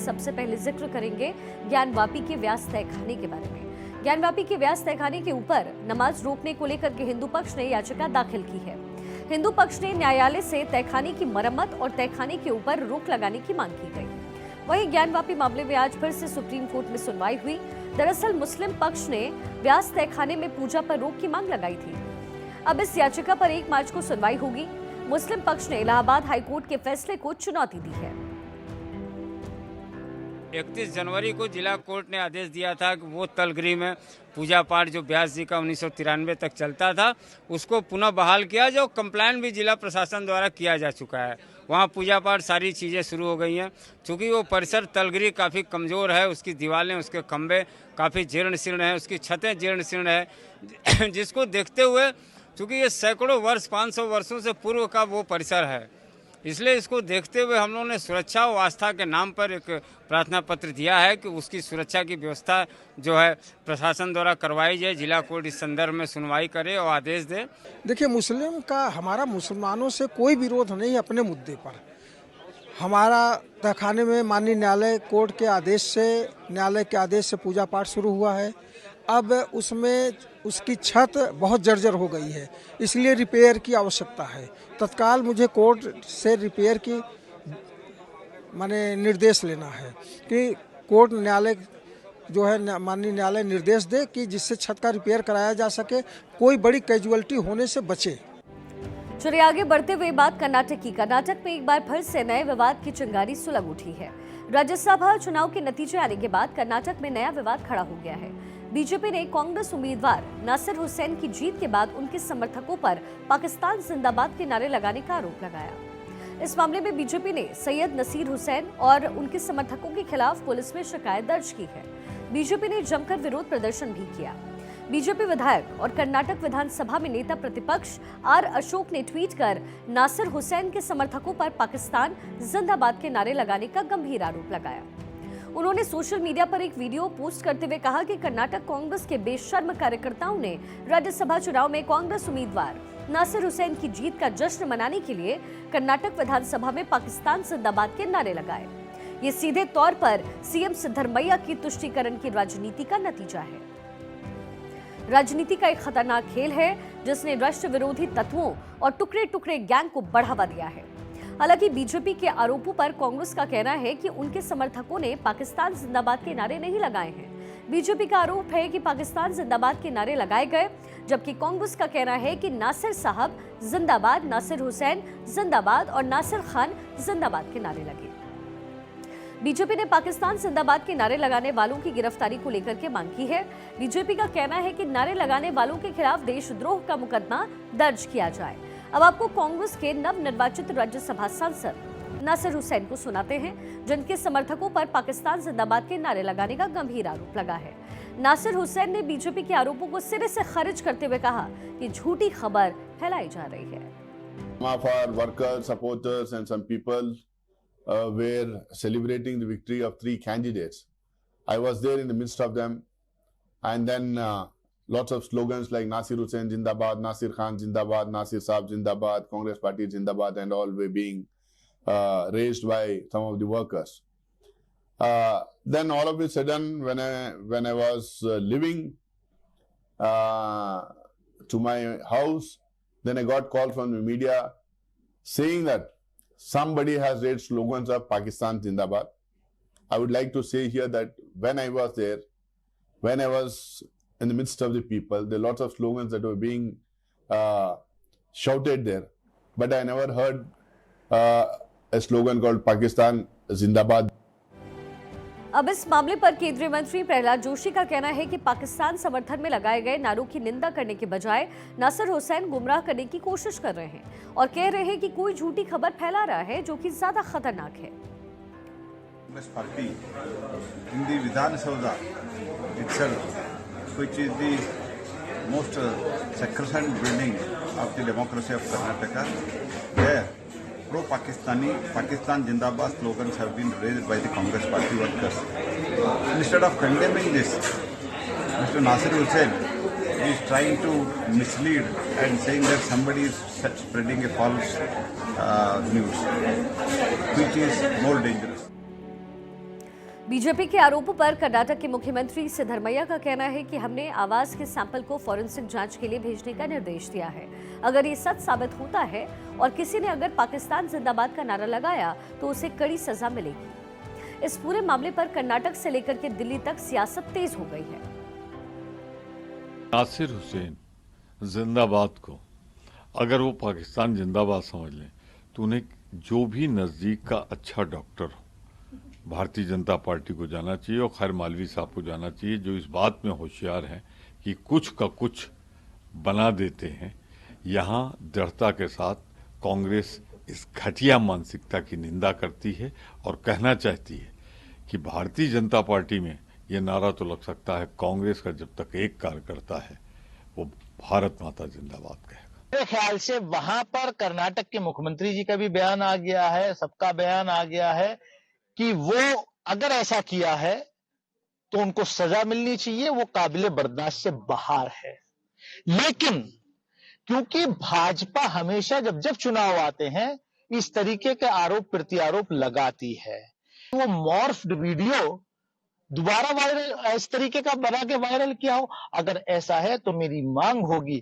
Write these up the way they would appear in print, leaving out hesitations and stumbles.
सबसे पहले जिक्र करेंगे ज्ञानवापी के व्यास तहखाने के बारे में। ज्ञानवापी के व्यास तहखाने के ऊपर नमाज रोकने को लेकर के हिंदू पक्ष ने याचिका दाखिल की है। हिंदू पक्ष ने न्यायालय से तहखाने की मरम्मत और तहखाने के ऊपर रोक लगाने की मांग की गई। वहीं ज्ञानवापी मामले में आज फिर से सुप्रीम कोर्ट में सुनवाई हुई। दरअसल मुस्लिम पक्ष ने व्यास तहखाने में पूजा पर रोक की मांग लगाई थी। अब इस याचिका पर 1 मार्च को सुनवाई होगी। मुस्लिम पक्ष ने इलाहाबाद हाईकोर्ट के फैसले को चुनौती दी है। 31 जनवरी को जिला कोर्ट ने आदेश दिया था कि वो तलगृह में पूजा पाठ जो व्यास जी का 1993 तक चलता था उसको पुनः बहाल किया, जो कंप्लाइन भी जिला प्रशासन द्वारा किया जा चुका है। वहाँ पूजा पाठ सारी चीज़ें शुरू हो गई हैं। चूँकि वो परिसर तलगृह काफ़ी कमज़ोर है, उसकी दीवारें उसके खंभे काफ़ी जीर्ण शीर्ण हैं, उसकी छतें जीर्ण शीर्ण है, जिसको देखते हुए चूँकि ये सैकड़ों वर्ष 500 वर्षों से पूर्व का वो परिसर है, इसलिए इसको देखते हुए हम लोगों ने सुरक्षा और आस्था के नाम पर एक प्रार्थना पत्र दिया है कि उसकी सुरक्षा की व्यवस्था जो है प्रशासन द्वारा करवाई जाए। जिला कोर्ट इस संदर्भ में सुनवाई करे और आदेश दे। देखिए, हमारा मुसलमानों से कोई विरोध नहीं अपने मुद्दे पर। हमारा तहखाने में माननीय न्यायालय कोर्ट के आदेश से, न्यायालय के आदेश से पूजा पाठ शुरू हुआ है। अब उसमें उसकी छत बहुत जर्जर हो गई है, इसलिए रिपेयर की आवश्यकता है। तत्काल मुझे कोर्ट से रिपेयर की निर्देश लेना है कि कोर्ट न्यायालय जो है माननीय न्यायालय निर्देश दे कि जिससे छत का रिपेयर कराया जा सके, कोई बड़ी कैजुअलिटी होने से बचे। चलिए आगे बढ़ते हुए बात कर्नाटक की। कर्नाटक में एक बार फिर से नए विवाद की चिंगारी सुलग उठी है। राज्यसभा चुनाव के नतीजे आने के बाद कर्नाटक में नया विवाद खड़ा हो गया है। बीजेपी ने कांग्रेस उम्मीदवार नासिर हुसैन की जीत के बाद उनके समर्थकों पर पाकिस्तान जिंदाबाद के नारे लगाने का आरोप लगाया। इस मामले में बीजेपी ने सैयद नसीर हुसैन और उनके समर्थकों के खिलाफ पुलिस में शिकायत दर्ज की है। बीजेपी ने जमकर विरोध प्रदर्शन भी किया। बीजेपी विधायक और कर्नाटक विधानसभा में नेता प्रतिपक्ष आर अशोक ने ट्वीट कर नासिर हुसैन के समर्थकों पर पाकिस्तान जिंदाबाद के नारे लगाने का गंभीर आरोप लगाया। उन्होंने सोशल मीडिया पर एक वीडियो पोस्ट करते हुए कहा कि कर्नाटक कांग्रेस के बेशर्म कार्यकर्ताओं ने राज्यसभा चुनाव में कांग्रेस उम्मीदवार नासिर हुसैन की जीत का जश्न मनाने के लिए कर्नाटक विधानसभा में पाकिस्तान जिंदाबाद के नारे लगाए। ये सीधे तौर पर सीएम सिद्धरमैया की तुष्टीकरण की राजनीति का नतीजा है। राजनीति का एक खतरनाक खेल है जिसने राष्ट्र विरोधी तत्वों और टुकड़े टुकड़े गैंग को बढ़ावा दिया है। हालांकि बीजेपी के आरोपों पर कांग्रेस का कहना है कि उनके समर्थकों ने पाकिस्तान जिंदाबाद के नारे नहीं लगाए हैं। बीजेपी का आरोप है कि पाकिस्तान जिंदाबाद के नारे लगाए गए, जबकि कांग्रेस का कहना है कि नासिर साहब जिंदाबाद, नासिर हुसैन जिंदाबाद और नासिर खान जिंदाबाद के नारे लगे। बीजेपी ने पाकिस्तान जिंदाबाद के नारे लगाने वालों की गिरफ्तारी को लेकर के मांग की है। बीजेपी का कहना है कि नारे लगाने वालों के खिलाफ देशद्रोह का मुकदमा दर्ज किया जाए। अब आपको कांग्रेस के नवनिर्वाचित राज्यसभा सांसद नासिर हुसैन को सुनाते हैं, जिनके समर्थकों पर पाकिस्तान जिंदाबाद के नारे लगाने का गंभीर आरोप लगा है। नासिर हुसैन ने बीजेपी के आरोपों को सिरे से खारिज करते हुए कहा कि झूठी खबर फैलाई जा रही है। were celebrating the victory of 3 candidates. I was there in the midst of them, and then lots of slogans like Nasir Hussain Zindabad, Nasir Khan Zindabad, Nasir Saab Zindabad, Congress Party Zindabad, and all were being raised by some of the workers. Then all of a sudden, when I was living to my house, then I got call from the media saying that somebody has raised slogans of Pakistan Zindabad. I would like to say here that when I was there, when I was in the midst of the people, there are lots of slogans that were being shouted there, but I never heard a slogan called Pakistan Zindabad. अब इस मामले पर केंद्रीय मंत्री प्रहलाद जोशी का कहना है कि पाकिस्तान समर्थन में लगाए गए नारों की निंदा करने के बजाय नासिर हुसैन गुमराह करने की कोशिश कर रहे हैं और कह रहे हैं कि कोई झूठी खबर फैला रहा है जो कि ज्यादा खतरनाक है। Congress party in the Vidhan Sabha itself, which is the most sacrosanct building of the democracy of Karnataka, there pro-Pakistani, Pakistan Zindabad slogans have been raised by the Congress party workers. Instead of condemning this, Mr. Nasir Hussain is trying to mislead and saying that somebody is spreading a false news, which is more dangerous. BJP के आरोपों पर कर्नाटक के मुख्यमंत्री सिद्धरमैया का कहना है कि हमने आवाज के सैंपल को फॉरेंसिक जांच के लिए भेजने का निर्देश दिया है। अगर ये सच साबित होता है और किसी ने अगर पाकिस्तान जिंदाबाद का नारा लगाया तो उसे कड़ी सजा मिलेगी। इस पूरे मामले पर कर्नाटक से लेकर के दिल्ली तक सियासत तेज हो गई है। नासिर हुसैन जिंदाबाद को अगर वो पाकिस्तान जिंदाबाद समझ लें तो उन्हें जो भी नजदीक का अच्छा डॉक्टर हो भारतीय जनता पार्टी को जाना चाहिए और खैर मालवी साहब को जाना चाहिए, जो इस बात में होशियार हैं कि कुछ का कुछ बना देते हैं। यहाँ दृढ़ता के साथ कांग्रेस इस घटिया मानसिकता की निंदा करती है और कहना चाहती है कि भारतीय जनता पार्टी में ये नारा तो लग सकता है, कांग्रेस का जब तक एक कार्यकर्ता है वो भारत माता जिंदाबाद कहेगा। मेरे ख्याल से वहां पर कर्नाटक के मुख्यमंत्री जी का भी बयान आ गया है, सबका बयान आ गया है कि वो अगर ऐसा किया है तो उनको सजा मिलनी चाहिए, वो काबिले बर्दाश्त से बाहर है। लेकिन क्योंकि भाजपा हमेशा जब जब चुनाव आते हैं इस तरीके के आरोप प्रत्यारोप लगाती है, वो मॉर्फ्ड वीडियो दोबारा वायरल इस तरीके का बना के वायरल किया हो, अगर ऐसा है तो मेरी मांग होगी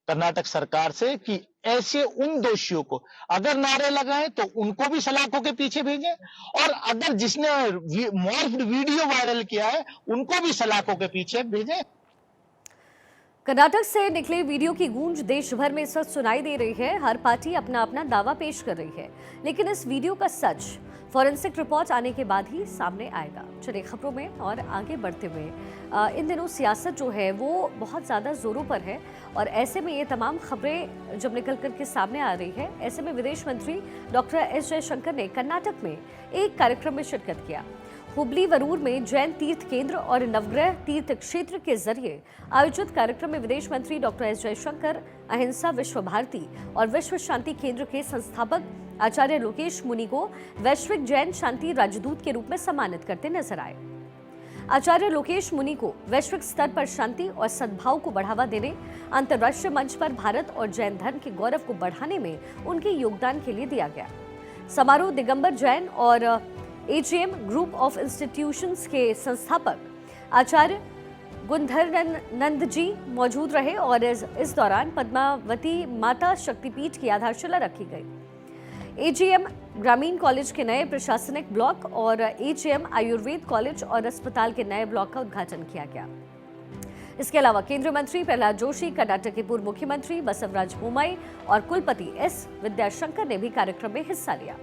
कर्नाटक सरकार से कि ऐसे उन दोषियों को अगर नारे लगाएं तो उनको भी सलाखों के पीछे भेजें, और अगर जिसने मॉर्फ्ड वीडियो वायरल किया है उनको भी सलाखों के पीछे भेजें। कर्नाटक से निकले वीडियो की गूंज देश भर में इस वक्त सुनाई दे रही है। हर पार्टी अपना अपना दावा पेश कर रही है, लेकिन इस वीडियो का सच फॉरेंसिक रिपोर्ट आने के बाद ही सामने आएगा। चलिए खबरों में और आगे बढ़ते हुए, इन दिनों सियासत जो है वो बहुत ज़्यादा जोरों पर है और ऐसे में ये तमाम खबरें जब निकल कर के सामने आ रही है, ऐसे में विदेश मंत्री डॉक्टर एस जयशंकर ने कर्नाटक में एक कार्यक्रम में शिरकत किया। हुबली वरूर में जैन तीर्थ केंद्र और नवग्रह तीर्थ क्षेत्र के जरिए आयोजित कार्यक्रम में विदेश मंत्री डॉक्टर एस जयशंकर अहिंसा विश्व भारती और विश्व शांति केंद्र के संस्थापक आचार्य लोकेश मुनि को वैश्विक जैन शांति राजदूत के रूप में सम्मानित करते नजर आए। आचार्य लोकेश मुनि को वैश्विक स्तर पर शांति और सद्भाव को बढ़ावा देने, अंतर्राष्ट्रीय मंच पर भारत और जैन धर्म के गौरव को बढ़ाने में उनके योगदान के लिए दिया गया। समारोह दिगंबर जैन और एजीएम ग्रुप ऑफ इंस्टीट्यूशंस के संस्थापक आचार्य गुंधरानंद जी मौजूद रहे और इस दौरान पद्मावती माता शक्तिपीठ की आधारशिला रखी गई। एजीएम ग्रामीण कॉलेज के नए प्रशासनिक ब्लॉक और एजीएम आयुर्वेद कॉलेज और अस्पताल के नए ब्लॉक का उद्घाटन किया गया। इसके अलावा केंद्रीय मंत्री प्रहलाद जोशी, कर्नाटक के पूर्व मुख्यमंत्री बसवराज बोम्मई और कुलपति एस विद्याशंकर ने भी कार्यक्रम में हिस्सा लिया।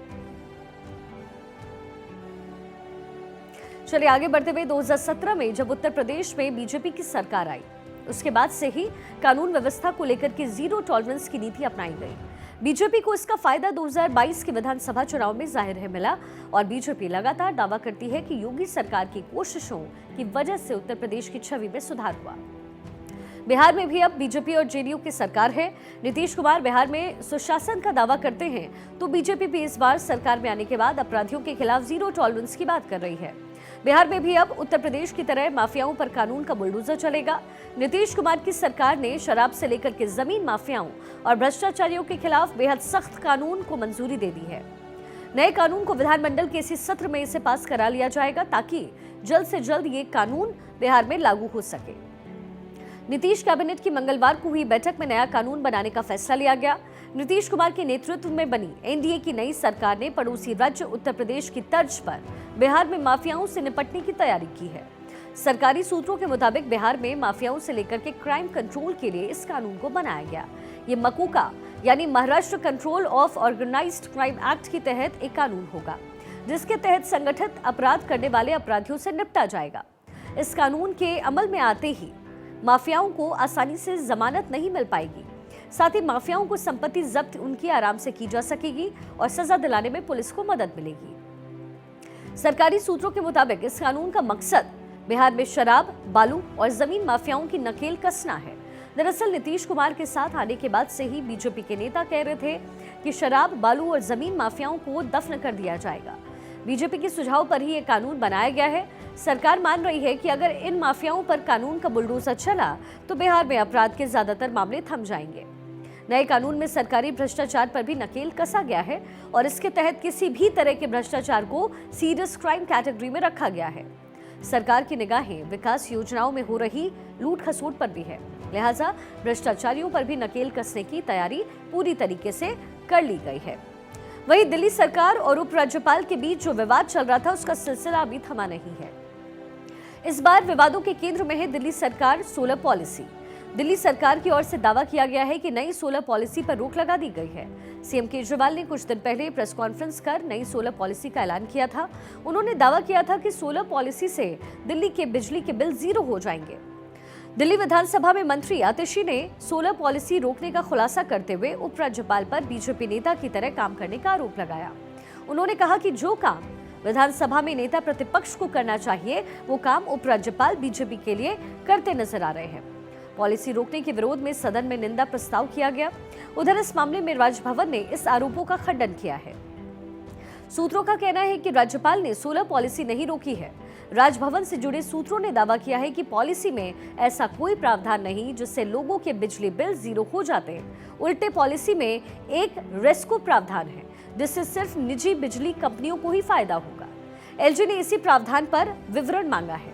चलिए आगे बढ़ते हुए, 2017 में जब उत्तर प्रदेश में बीजेपी की सरकार आई, उसके बाद से ही कानून व्यवस्था को लेकर के जीरो टॉलरेंस की नीति अपनाई गई। बीजेपी को इसका फायदा 2022 के विधानसभा चुनाव में जाहिर है मिला और बीजेपी लगातार दावा करती है कि योगी सरकार की कोशिशों की वजह से उत्तर प्रदेश की छवि में सुधार हुआ। बिहार में भी अब बीजेपी और जेडीयू की सरकार है। नीतीश कुमार बिहार में सुशासन का दावा करते हैं तो बीजेपी भी इस बार सरकार में आने के बाद अपराधियों के खिलाफ जीरो टॉलरेंस की बात कर रही है। बिहार में भी अब उत्तर प्रदेश की तरह माफियाओं पर कानून का बुलडोजर चलेगा। नीतीश कुमार की सरकार ने शराब से लेकर के जमीन माफियाओं और भ्रष्टाचारियों के खिलाफ बेहद सख्त कानून को मंजूरी दे दी है। नए कानून को विधानमंडल के इसी सत्र में इसे पास करा लिया जाएगा ताकि जल्द से जल्द ये कानून बिहार में लागू हो सके। नीतीश कैबिनेट की मंगलवार को हुई बैठक में नया कानून बनाने का फैसला लिया गया। नीतीश कुमार के नेतृत्व में बनी एनडीए की नई सरकार ने पड़ोसी राज्य उत्तर प्रदेश की तर्ज पर बिहार में माफियाओं से निपटने की तैयारी की है। सरकारी सूत्रों के मुताबिक बिहार में माफियाओं से लेकर के क्राइम कंट्रोल के लिए इस कानून को बनाया गया। ये मकूका यानी Maharashtra control of organised crime act के तहत एक कानून होगा, जिसके तहत संगठित अपराध करने वाले अपराधियों से निपटा जाएगा। इस कानून के अमल में आते ही माफियाओं को आसानी से जमानत नहीं मिल पाएगी, साथ ही माफियाओं को संपत्ति जब्त उनकी आराम से की जा सकेगी और सजा दिलाने में पुलिस को मदद मिलेगी। सरकारी सूत्रों के मुताबिक इस कानून का मकसद बिहार में शराब, बालू और जमीन माफियाओं की नकेल कसना है। दरअसल नीतीश कुमार के साथ आने के बाद से ही बीजेपी के नेता कह रहे थे कि शराब, बालू और जमीन माफियाओं को दफन कर दिया जाएगा। बीजेपी के सुझाव पर ही ये कानून बनाया गया है। सरकार मान रही है कि अगर इन माफियाओं पर कानून का बुलडोजर चला तो बिहार में अपराध के ज्यादातर मामले थम जाएंगे। नए कानून में सरकारी भ्रष्टाचार पर भी नकेल कसा गया है और इसके तहत किसी भी तरह के भ्रष्टाचार को सीरियस क्राइम कैटेगरी में रखा गया है। सरकार की निगाहें विकास योजनाओं में हो रही लूट खसोट पर भी है, लिहाजा भ्रष्टाचारियों पर भी नकेल कसने की तैयारी पूरी तरीके से कर ली गई है। वहीं दिल्ली सरकार और उपराज्यपाल के बीच जो विवाद चल रहा था उसका सिलसिला अभी थमा नहीं है। इस बार विवादों के केंद्र में है दिल्ली सरकार सोलर पॉलिसी। दिल्ली सरकार की ओर से दावा किया गया है कि नई सोलर पॉलिसी पर रोक लगा दी गई है। सीएम केजरीवाल ने कुछ दिन पहले प्रेस कॉन्फ्रेंस कर नई सोलर पॉलिसी का ऐलान किया था। उन्होंने दावा किया था कि सोलर पॉलिसी से दिल्ली के बिजली के बिल जीरो हो जाएंगे। दिल्ली विधानसभा में मंत्री आतिशी ने सोलर पॉलिसी रोकने का खुलासा करते हुए उपराज्यपाल पर बीजेपी नेता की तरह काम करने का आरोप लगाया। उन्होंने कहा कि जो काम विधानसभा में नेता प्रतिपक्ष को करना चाहिए वो काम उपराज्यपाल बीजेपी के लिए करते नजर आ रहे हैं। पॉलिसी रोकने के विरोध में सदन में निंदा प्रस्ताव किया गया। उधर इस मामले में राजभवन ने इस आरोपों का खंडन किया है। सूत्रों का कहना है कि राज्यपाल ने सोलर पॉलिसी नहीं रोकी है। राजभवन से जुड़े सूत्रों ने दावा किया है कि पॉलिसी में ऐसा कोई प्रावधान नहीं जिससे लोगों के बिजली बिल जीरो हो जाते हैं। उल्टे पॉलिसी में एक रेस्को प्रावधान है जिससे सिर्फ निजी बिजली कंपनियों को ही फायदा होगा। एलजी ने इसी प्रावधान पर विवरण मांगा है।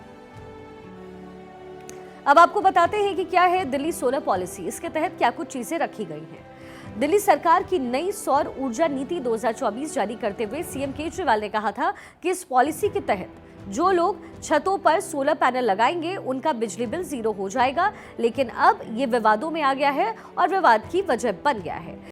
अब आपको बताते हैं कि क्या है दिल्ली सोलर पॉलिसी, इसके तहत क्या कुछ चीजें रखी गई हैं। दिल्ली सरकार की नई सौर ऊर्जा नीति 2024 जारी करते हुए सीएम केजरीवाल ने कहा था कि इस पॉलिसी के तहत जो लोग छतों पर सोलर पैनल लगाएंगे उनका बिजली बिल जीरो हो जाएगा, लेकिन अब ये विवादों में आ गया है और विवाद की वजह बन गया है।